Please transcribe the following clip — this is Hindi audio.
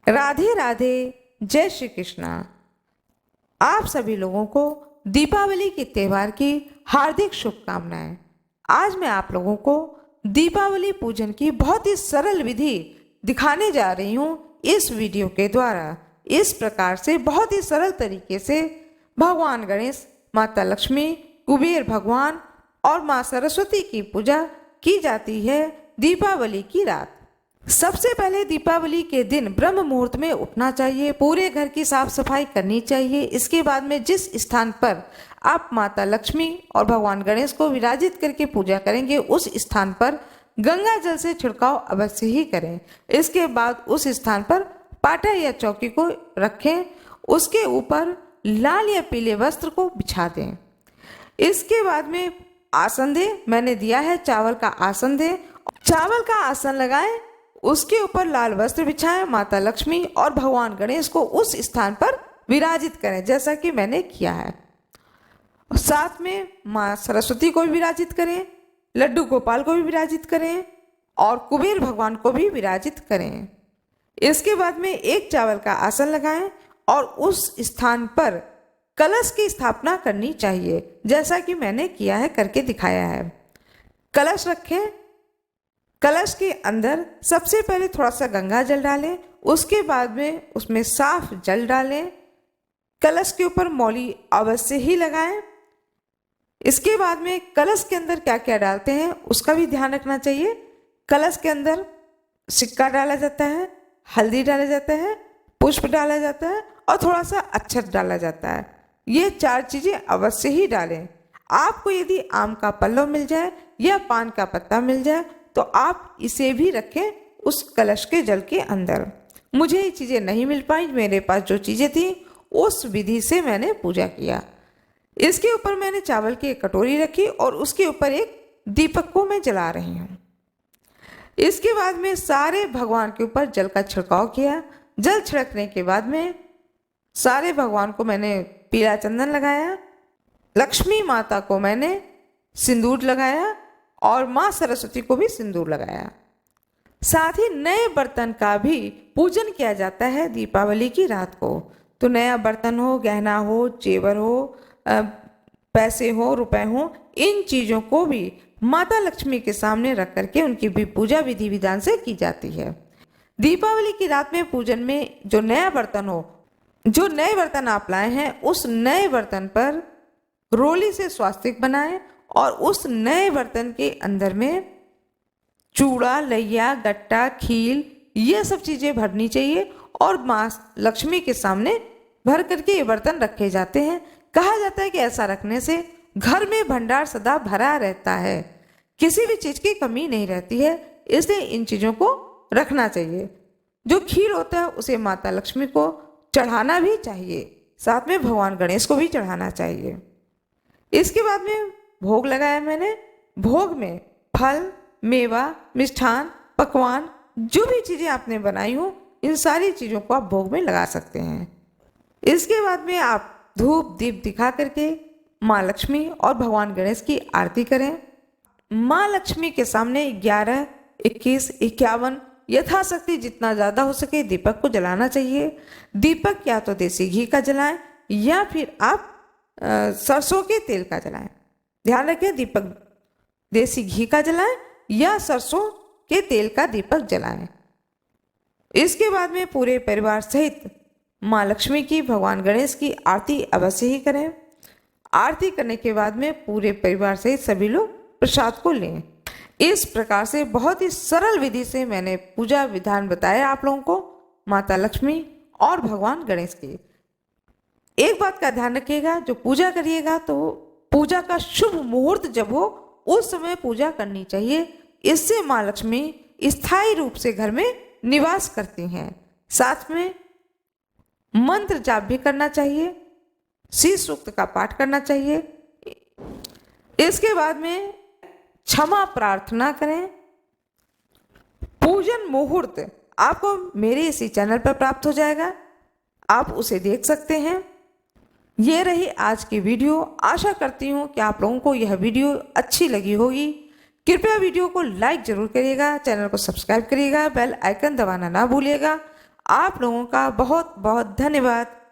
राधे राधे। जय श्री कृष्णा। आप सभी लोगों को दीपावली के त्यौहार की हार्दिक शुभकामनाएं। आज मैं आप लोगों को दीपावली पूजन की बहुत ही सरल विधि दिखाने जा रही हूं इस वीडियो के द्वारा। इस प्रकार से बहुत ही सरल तरीके से भगवान गणेश, माता लक्ष्मी, कुबेर भगवान और माँ सरस्वती की पूजा की जाती है दीपावली की रात। सबसे पहले दीपावली के दिन ब्रह्म मुहूर्त में उठना चाहिए, पूरे घर की साफ सफाई करनी चाहिए। इसके बाद में जिस स्थान पर आप माता लक्ष्मी और भगवान गणेश को विराजित करके पूजा करेंगे उस स्थान पर गंगा जल से छिड़काव अवश्य ही करें। इसके बाद उस स्थान पर पाटा या चौकी को रखें, उसके ऊपर लाल या पीले वस्त्र को बिछा दें। इसके बाद में आसन दें। मैंने दिया है चावल का आसन दें। चावल का आसन लगाएं, उसके ऊपर लाल वस्त्र बिछाएं, माता लक्ष्मी और भगवान गणेश को उस स्थान पर विराजित करें जैसा कि मैंने किया है। साथ में माँ सरस्वती को भी विराजित करें, लड्डू गोपाल को भी विराजित करें और कुबेर भगवान को भी विराजित करें। इसके बाद में एक चावल का आसन लगाएं और उस स्थान पर कलश की स्थापना करनी चाहिए जैसा कि मैंने किया है, करके दिखाया है। कलश रखें। कलश के अंदर सबसे पहले थोड़ा सा गंगा जल डालें, उसके बाद में उसमें साफ जल डालें। कलश के ऊपर मौली अवश्य ही लगाएं। इसके बाद में कलश के अंदर क्या क्या डालते हैं उसका भी ध्यान रखना चाहिए। कलश के अंदर सिक्का डाला जाता है, हल्दी डाला जाता है, पुष्प डाला जाता है और थोड़ा सा अक्षत डाला जाता है। ये 4 चीजें अवश्य ही डालें। आपको यदि आम का पल्लव मिल जाए या पान का पत्ता मिल जाए तो आप इसे भी रखें उस कलश के जल के अंदर। मुझे ये चीज़ें नहीं मिल पाई, मेरे पास जो चीज़ें थी उस विधि से मैंने पूजा किया। इसके ऊपर मैंने चावल की एक कटोरी रखी और उसके ऊपर एक दीपक को मैं जला रही हूँ। इसके बाद में सारे भगवान के ऊपर जल का छिड़काव किया। जल छिड़कने के बाद में सारे भगवान को मैंने पीला चंदन लगाया, लक्ष्मी माता को मैंने सिंदूर लगाया और माँ सरस्वती को भी सिंदूर लगाया। साथ ही नए बर्तन का भी पूजन किया जाता है दीपावली की रात को। तो नया बर्तन हो, गहना हो, जेवर हो, पैसे हो, रुपए हो, इन चीज़ों को भी माता लक्ष्मी के सामने रख करके उनकी भी पूजा विधि विधान से की जाती है। दीपावली की रात में पूजन में जो नया बर्तन हो, जो नए बर्तन आप लाए हैं उस नए बर्तन पर रोली से स्वास्तिक बनाएं और उस नए बर्तन के अंदर में चूड़ा, लैया, गट्टा, खील ये सब चीज़ें भरनी चाहिए और माँ लक्ष्मी के सामने भर करके ये बर्तन रखे जाते हैं। कहा जाता है कि ऐसा रखने से घर में भंडार सदा भरा रहता है, किसी भी चीज़ की कमी नहीं रहती है, इसलिए इन चीज़ों को रखना चाहिए। जो खीर होता है उसे माता लक्ष्मी को चढ़ाना भी चाहिए, साथ में भगवान गणेश को भी चढ़ाना चाहिए। इसके बाद में भोग लगाया मैंने। भोग में फल, मेवा, मिष्ठान, पकवान जो भी चीज़ें आपने बनाई हो इन सारी चीज़ों को आप भोग में लगा सकते हैं। इसके बाद में आप धूप दीप दिखा करके माँ लक्ष्मी और भगवान गणेश की आरती करें। माँ लक्ष्मी के सामने 11, 21, 51 यथाशक्ति जितना ज़्यादा हो सके दीपक को जलाना चाहिए। दीपक या तो देसी घी का जलाएं या फिर आप सरसों के तेल का जलाएं। ध्यान रखें, दीपक देसी घी का जलाएं या सरसों के तेल का दीपक जलाएं। इसके बाद में पूरे परिवार सहित माँ लक्ष्मी की, भगवान गणेश की आरती अवश्य ही करें। आरती करने के बाद में पूरे परिवार सहित सभी लोग प्रसाद को लें। इस प्रकार से बहुत ही सरल विधि से मैंने पूजा विधान बताया आप लोगों को माता लक्ष्मी और भगवान गणेश की। एक बात का ध्यान रखिएगा, जो पूजा करिएगा तो पूजा का शुभ मुहूर्त जब हो उस समय पूजा करनी चाहिए। इससे माँ लक्ष्मी स्थायी रूप से घर में निवास करती हैं। साथ में मंत्र जाप भी करना चाहिए, श्री सूक्त का पाठ करना चाहिए। इसके बाद में क्षमा प्रार्थना करें। पूजन मुहूर्त आपको मेरे इसी चैनल पर प्राप्त हो जाएगा, आप उसे देख सकते हैं। ये रही आज की वीडियो। आशा करती हूँ कि आप लोगों को यह वीडियो अच्छी लगी होगी। कृपया वीडियो को लाइक जरूर करिएगा, चैनल को सब्सक्राइब करिएगा, बेल आइकन दबाना ना भूलिएगा। आप लोगों का बहुत बहुत धन्यवाद।